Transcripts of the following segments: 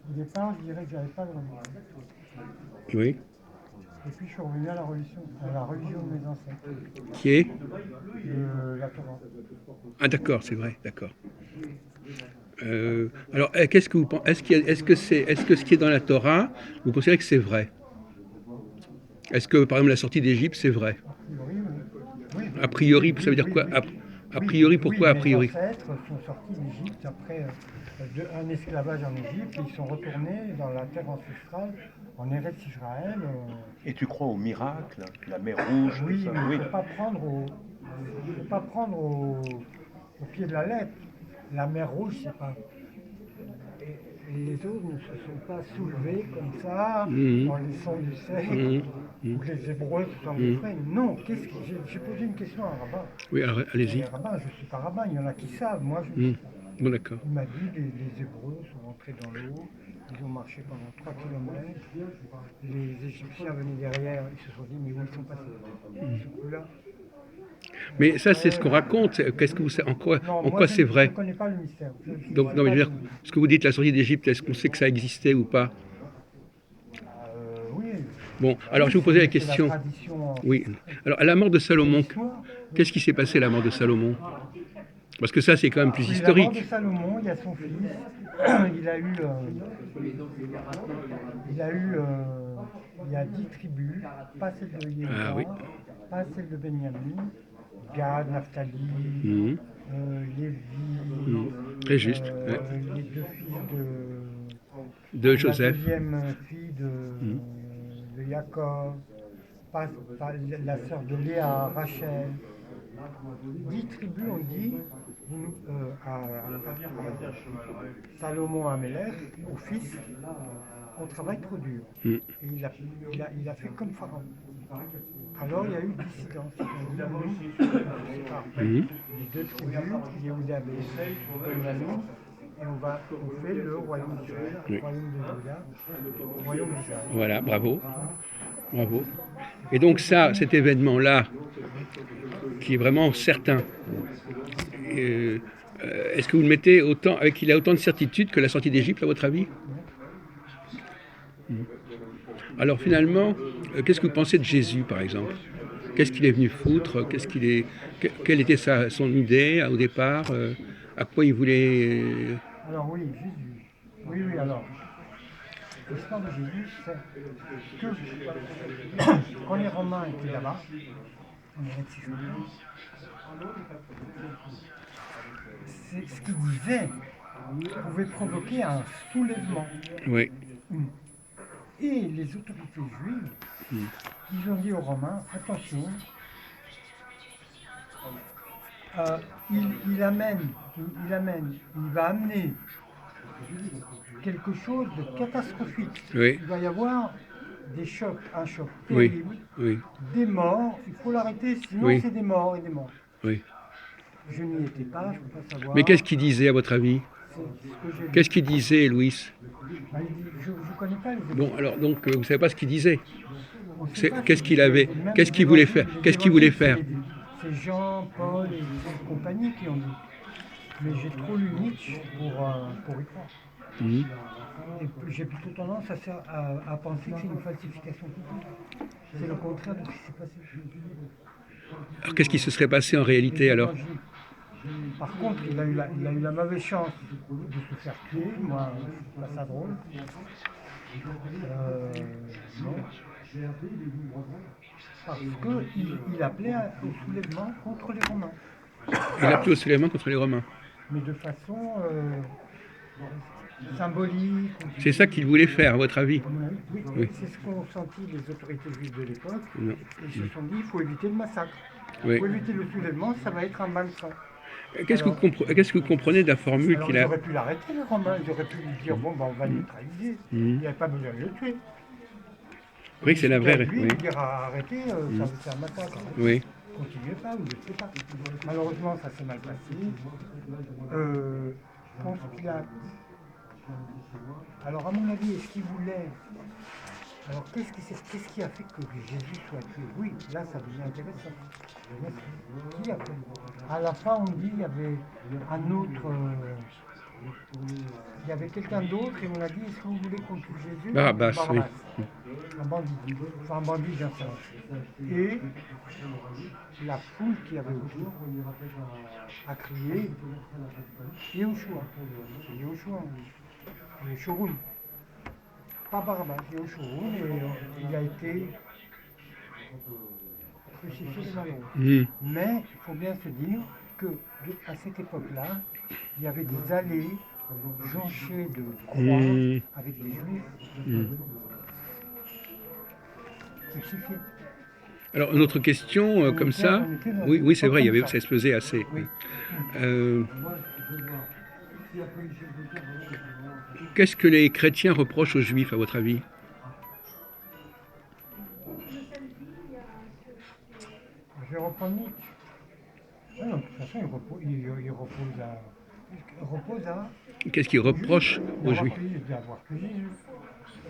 Au départ, je dirais que j'avais pas de religion. Oui. Et puis je suis revenu à la religion de mes ancêtres, Qui est? la Torah. Ah d'accord, c'est vrai, d'accord. Alors, qu'est-ce que vous pensez? Est-ce que ce qui est dans la Torah, vous considérez que c'est vrai? Est-ce que, par exemple, la sortie d'Égypte, c'est vrai? A priori, oui. Oui, A oui, priori, ça veut oui, dire oui, quoi? oui. A Oui, priori, oui, pourquoi a mes priori? ancêtres sont sortis d'Égypte après un esclavage en Égypte et ils sont retournés dans la terre ancestrale, en Eretz Israël. Et tu crois aux miracles, la mer rouge, tout Oui, ça? mais il Oui. ne faut pas prendre au pied de la lettre. La mer Rouge, c'est pas. Les autres ne se sont pas soulevés comme ça, Mhm, en laissant du sel, mhm, mhm, ou que les Hébreux se sont mhm. engouffrés. Non, j'ai posé une question à un rabbin. Oui, alors, Et allez-y. rabbin, je ne suis pas rabbin, il y en a qui savent, moi je ne Mhm. sais pas. Bon, d'accord. Il m'a dit les Hébreux sont rentrés dans l'eau, ils ont marché pendant 3 kilomètres. Les Égyptiens venaient derrière, ils se sont dit mais où ils sont passés? Ils sont plus là. Et Mais ça, c'est ce après, qu'on raconte. Qu'est-ce que vous, non, en moi quoi c'est je ne vrai? connais pas le mystère. Je ne Donc, sais non, mais pas je veux de. dire, ce que vous dites, la sortie d'Égypte, est-ce qu'on sait que ça existait ou pas? Oui, Bon, bah alors oui, je vais vous poser la c'est la question. tradition Oui. ancestrale. Alors, à la mort de C'est Salomon, l'histoire. Oui. qu'est-ce qui s'est passé à la mort de Salomon? Parce que ça, c'est quand même plus Oui, la mort de historique. Salomon, il y a son fils. Il a eu, il a eu, il y a 10 tribus, pas celle de Ah oui. Yehuda, pas celle de Benjamin, Gad, Naphtali, Mhm, Lévi, mhm. Très juste. Ouais. les deux fils De la Joseph. deuxième fille Mhm, de Jacob, pas la sœur de Léa, Rachel. 10 tribus ont dit à Salomon Amelech, au fils, on travaille trop dur. mhm, Et il a fait comme Pharaon. Alors il y a eu dissidence. Ils ont dit, nous, on se sépare. mhm. Les deux tribus, Yehuda et Benjamin, et on fait le royaume d'Israël, Oui. royaume de Yehuda, royaume d'Israël. Voilà, bravo. Bravo. Et donc ça, cet événement-là, qui est vraiment certain, euh, est-ce que vous le mettez autant, avec il a autant de certitude que la sortie d'Égypte, à votre avis? Alors finalement, qu'est-ce que vous pensez de Jésus, par exemple? Qu'est-ce qu'il est venu foutre? Quelle était son idée au départ? À quoi il voulait? Alors oui, Jésus. Oui, oui, alors, l'histoire de Jésus, c'est que quand les Romains étaient là-bas, en Eretz c'est ce qu'ils disaient pouvait provoquer un soulèvement. Oui. Et les autorités juives, ils ont dit aux Romains, attention, euh, il va amener quelque chose de catastrophique. Oui. Il va y avoir un choc Oui. terrible, Oui. des morts, il faut l'arrêter, sinon Oui. c'est des morts et des morts. Oui. Je n'y étais pas, je ne peux pas Mais savoir, qu'est-ce qu'il disait, à votre avis? c'est ce que j'ai lu. Qu'est-ce qu'il disait, Louis? Bah, je ne connais pas les Bon, Évangiles. alors donc vous savez pas ce qu'il disait. On ne sait pas ce Qu'est-ce qu'il qu'il disait. avait? Même Qu'est-ce les qu'il voulait évangiles, faire? Qu'est-ce qu'il voulait faire? c'est Jean, Paul et compagnie qui ont dit. Mais j'ai trop lu Nietzsche pour y croire. Mhm. Et j'ai plutôt tendance à penser que c'est une falsification totale. C'est le contraire de ce qui s'est passé. Alors qu'est-ce qui se serait passé en Les réalité alors? évangiles. Par contre, il a eu la mauvaise chance de se faire tuer. Moi, je trouve pas ça drôle. Non. Parce qu'il appelait au soulèvement contre les Romains. Il appelait au soulèvement contre les Romains. Mais de façon symbolique. C'est ça qu'il voulait faire, à votre avis? Oui, Oui. c'est ce qu'ont senti les autorités juives de l'époque. Non. Et ils se sont dit, il faut éviter le massacre. Il Oui. faut éviter le soulèvement, ça va être un malsain. Alors, Qu'est-ce que vous comprenez de la formule alors qu'il ils a? auraient pu l'arrêter, les Romains. Ils auraient pu lui dire, bon, ben, on va le neutraliser. Il Mhm. n'y avait pas besoin de le tuer. Oui, c'est la Discuter avec vraie. lui, Oui. lui dire arrêtez, c'est un massacre. Oui. Continuez pas, vous ne le faites pas. Malheureusement, ça s'est mal passé. Je pense qu'il a. Alors, à mon avis, est-ce qu'il voulait. Alors, qu'est-ce qui a fait que Jésus soit tué? Oui, là, ça devient intéressant. Qui a fait? À la fin, on dit qu'il y avait un autre Il y avait quelqu'un d'autre et on a dit est-ce que vous voulez qu'on tue Jésus? Barabbas, oui. Un bandit, enfin un bandit bien simple. Et la foule qui avait autour a crié Yehoshua, Yehoshua, Yeshurun. Pas Barabbas, Yeshurun, et il a été crucifié devant l'autre. Mais il faut bien se dire qu'à cette époque-là, il y avait des allées jonchées de croix avec des juifs crucifiés. Alors, une autre question, comme ça. Oui, oui, c'est vrai, il y avait, ça se faisait assez. Oui. Qu'est-ce que les chrétiens reprochent aux juifs, à votre avis? Je vais reprendre Nietzsche. Ah non, de toute façon, il repose à Qu'est-ce qu'ils reprochent aux juifs? d'avoir que Jésus,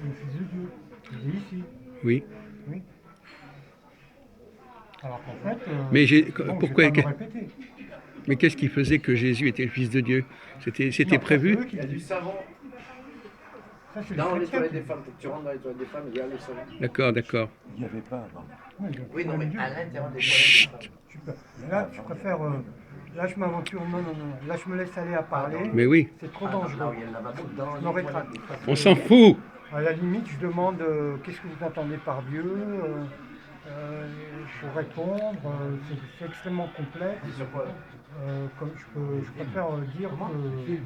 le Fils de Dieu. Il est ici. Oui. Oui. Alors qu'en fait, Mais bon, pourquoi je vais pas me répéter. Mais qu'est-ce qui faisait que Jésus était le Fils de Dieu? C'était Non, prévu? c'est eux qui Il y a disent. du savon Ça, c'est dans les les chrétiens toilettes qui des femmes. Faut que tu rentres dans les toilettes des femmes, il y a le savon. D'accord, d'accord. Il n'y avait pas avant. Oui, non, mais à l'intérieur des Chut. toilettes des femmes. Tu peux. Mais là, je préfère. Là, je m'aventure. Non, non, non. Là, je me laisse aller à parler. Mais oui, C'est trop Ah, non, là dangereux. où il y a le lavabo, dans Je les m'en toilettes rétracte. des femmes. on s'en fout. À la limite, je demande qu'est-ce que vous entendez par Dieu. Il faut répondre. C'est extrêmement complexe. Et sur quoi Comme je préfère dire que je ne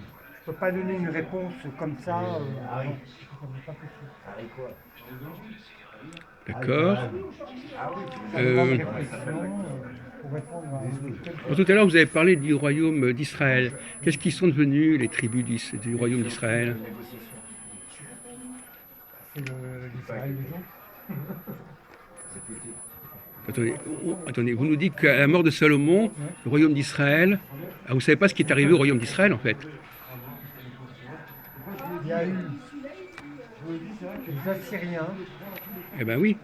peux pas donner une réponse comme ça. Non, ça n'est pas possible. Avec quoi D'accord. Ça demande réflexion pour répondre à Bon, tout à l'heure, vous avez parlé du royaume d'Israël. Qu'est-ce qui sont devenus les tribus du royaume d'Israël? c'est l'Israël des gens. Attendez, vous nous dites qu'à la mort de Salomon, le royaume d'Israël, vous ne savez pas ce qui est arrivé au royaume d'Israël en fait? Il y a eu les Assyriens Eh ben oui.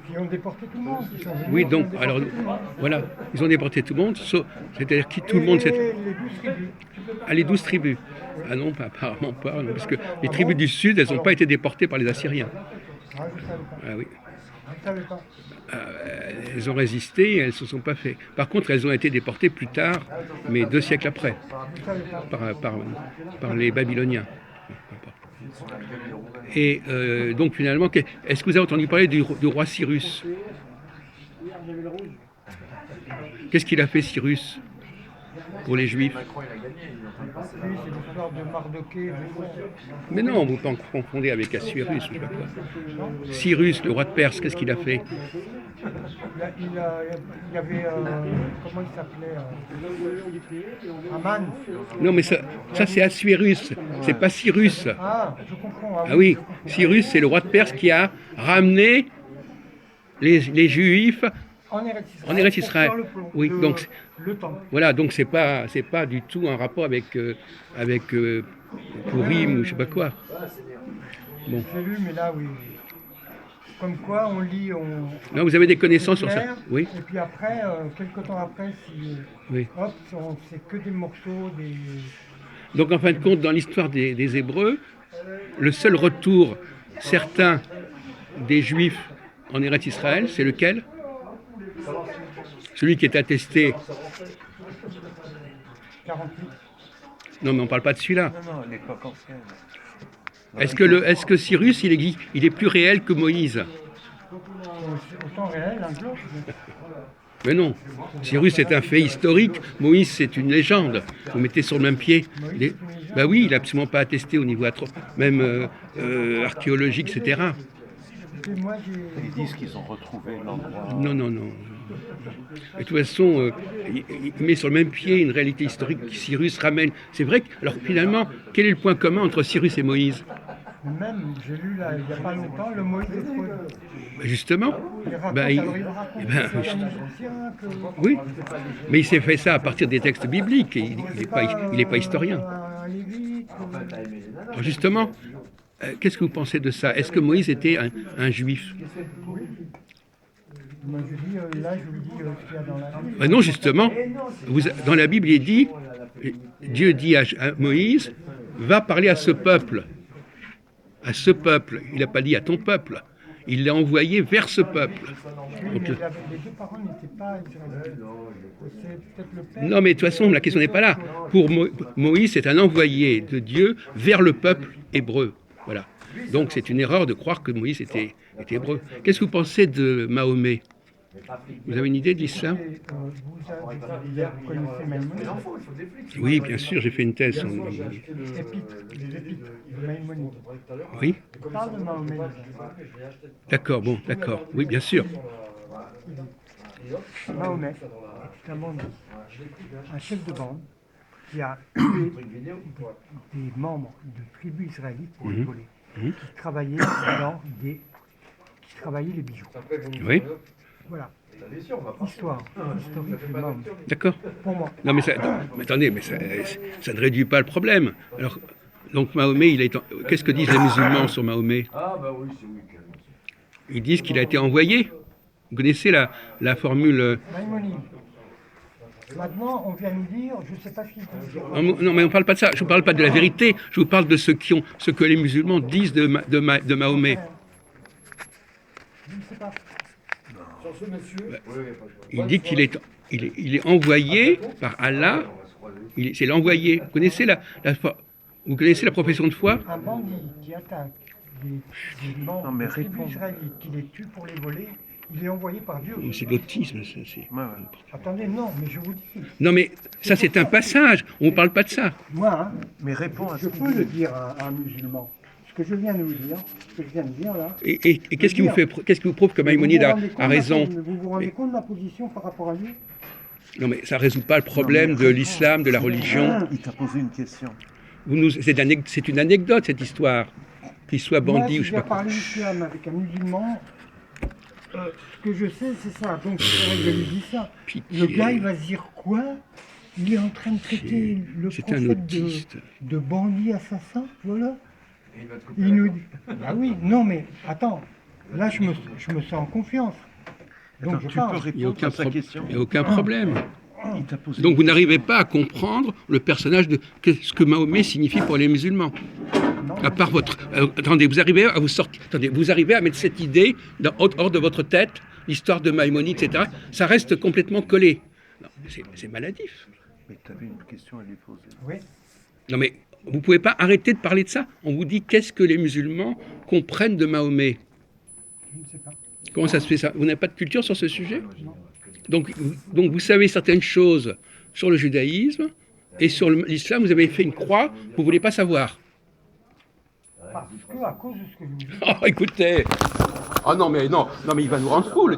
qui ont déporté tout le monde. Qui sont venus, Oui, qui ont donc, déporté alors, tout le monde. voilà, ils ont déporté tout le monde, c'est-à-dire qui tout le monde, Et les 12 tribus. Ah, les 12 tribus. Ah non, apparemment pas, non, parce que les tribus du sud, elles n'ont pas été déportées par les Assyriens. Ah, je ne savais pas. Ah oui. Je ne savais pas. Elles ont résisté, elles ne se sont pas fait. Par contre, elles ont été déportées plus tard, mais 2 siècles après, Je ne savais pas. par les Babyloniens. Et donc finalement, est-ce que vous avez entendu parler du roi Cyrus? Qu'est-ce qu'il a fait Cyrus pour les Juifs? Macron, il a gagné. Il est en train de passer Lui, c'est l'histoire de Mardoché. Mais non, vous ne confondez avec Assuérus, je sais pas quoi. Cyrus, le roi de Perse, qu'est-ce qu'il a fait? Il y avait. Comment il s'appelait Aman. Non, mais ça c'est Assuérus, c'est pas Cyrus. Ah, je comprends. Ah oui, je comprends. Cyrus, c'est le roi de Perse qui a ramené les Juifs En Eretz Israël. en Eretz Israël. Pour faire Oui, donc le temple. voilà, donc c'est pas du tout un rapport avec Purim ou je sais pas quoi. Bon, J'ai lu, mais là, oui. Comme quoi, on lit. là vous avez des connaissances sur ça. clair, Oui, Et puis après, quelques temps après, oui. hop, c'est que des morceaux, des. Donc en fin de compte, dans l'histoire des Hébreux, le seul retour certain des Juifs en Eretz Israël, c'est lequel? Celui qui est attesté. 48. Non, mais on ne parle pas de celui-là. Non, non, l'époque ancienne. Est-ce que Cyrus, il est plus réel que Moïse? Au temps réel, un globe. Mais non. Cyrus est un fait historique. Moïse, c'est une légende. Vous mettez sur le même pied. Ben oui, il n'a absolument pas attesté au niveau même archéologique, etc. Écoutez, moi, Ils disent qu'ils ont retrouvé l'endroit. Non, non, non. Et de toute façon, il met sur le même pied une réalité historique que Cyrus ramène. C'est vrai que, alors finalement, quel est le point commun entre Cyrus et Moïse? Même, j'ai lu là, il n'y a pas longtemps, le Moïse de Freud. Ben justement. Il raconte, Ben, alors il raconte ben, que c'est un Égyptien, que... Oui, mais il s'est fait ça à partir des textes bibliques. Et il n'est pas historien. Un lévite, Alors justement, qu'est-ce que vous pensez de ça? Est-ce que Moïse était un juif? Moi, je dis, là, je vous dis ce qu'il y a dans la Bible. Ben non, justement, dans la Bible, il est dit Dieu dit à Moïse, va parler à ce peuple. À ce peuple. Il n'a pas dit à ton peuple. Il l'a envoyé vers ce peuple. Oui, Donc, mais les deux parents n'étaient pas israélites. C'est peut-être le père. non, mais de toute façon, la question n'est pas là. Pour Moïse, c'est un envoyé de Dieu vers le peuple hébreu. Voilà. Donc, c'est une erreur de croire que Moïse était hébreu. Qu'est-ce que vous pensez de Mahomet? Vous avez une idée de l'islam? Vous connaissez Maïmonide? Oui, bien sûr, j'ai fait une thèse. Les épîtres de Maïmonide. Oui, Parle de Mahomet. d'accord, bon, d'accord. Oui, bien sûr. Mahomet est un bandit, un chef de bande qui a tué des membres de tribus israélites pour les voler, qui travaillaient qui travaillaient les bijoux. Oui, Voilà. Histoire historique de Mahomet. d'accord. Pour moi. Non, mais, mais attendez, mais ça ne réduit pas le problème. Alors, donc Mahomet, qu'est-ce que disent les musulmans sur Mahomet? Ils disent qu'il a été envoyé. Vous connaissez la formule? Maïmonide. Maintenant, on vient nous dire, je ne sais pas ce qu'il veut dire. Non, mais on ne parle pas de ça. Je ne vous parle pas de la vérité. Je vous parle de ce que les musulmans disent de Mahomet. Je ne sais pas. Il dit qu'il est envoyé par Allah. C'est l'envoyé. Vous connaissez la profession de foi? Un bandit qui attaque des membres de tribus israélites, qui les tue pour les voler, il est envoyé par Dieu. C'est de l'autisme. Attendez, non, mais je vous dis. Non, mais ça, c'est un passage. On ne parle pas de ça. Moi, hein, Mais réponds à je peux le dire à un musulman. Ce que je viens de vous dire, ce que je viens de dire là. Et qu'est-ce qui vous prouve que Maïmonide a raison? Vous vous rendez compte de ma position par rapport à lui? Non, mais ça ne résout pas le problème de l'islam, de la religion. Il t'a posé une question. C'est une anecdote, cette histoire. Qu'il soit Moi, bandit si ou je je sais viens pas quoi. parler d'islam avec un musulman, ce que je sais, c'est ça. Donc, je lui dis ça. Pitié. Le gars, il va se dire quoi? Il est en train de traiter le C'est un prophète autiste. de bandit assassin, voilà. Il nous dit. Ah oui, non, mais attends. Là, je me sens en confiance. Donc, Attends, je tu peux parle. Il n'y a répondre à sa question. aucun problème. Il t'a posé Donc une vous question. n'arrivez pas à comprendre le personnage ce que Mahomet signifie pour les musulmans. Non, À part attendez, vous arrivez à vous arrivez à mettre cette idée hors de votre tête, l'histoire de Maïmonide, etc. Ça reste complètement collé. Non, c'est maladif. Mais tu avais une question à lui poser. oui. Non mais vous ne pouvez pas arrêter de parler de ça. On vous dit qu'est-ce que les musulmans comprennent de Mahomet. Je ne sais pas. Comment ça se fait ça? Vous n'avez pas de culture sur ce sujet? Donc vous savez certaines choses sur le judaïsme et sur l'islam, vous avez fait une croix, vous ne voulez pas savoir. Parce que, à cause de ce que je vous dis, Oh, écoutez. Oh non mais il va nous rendre fous.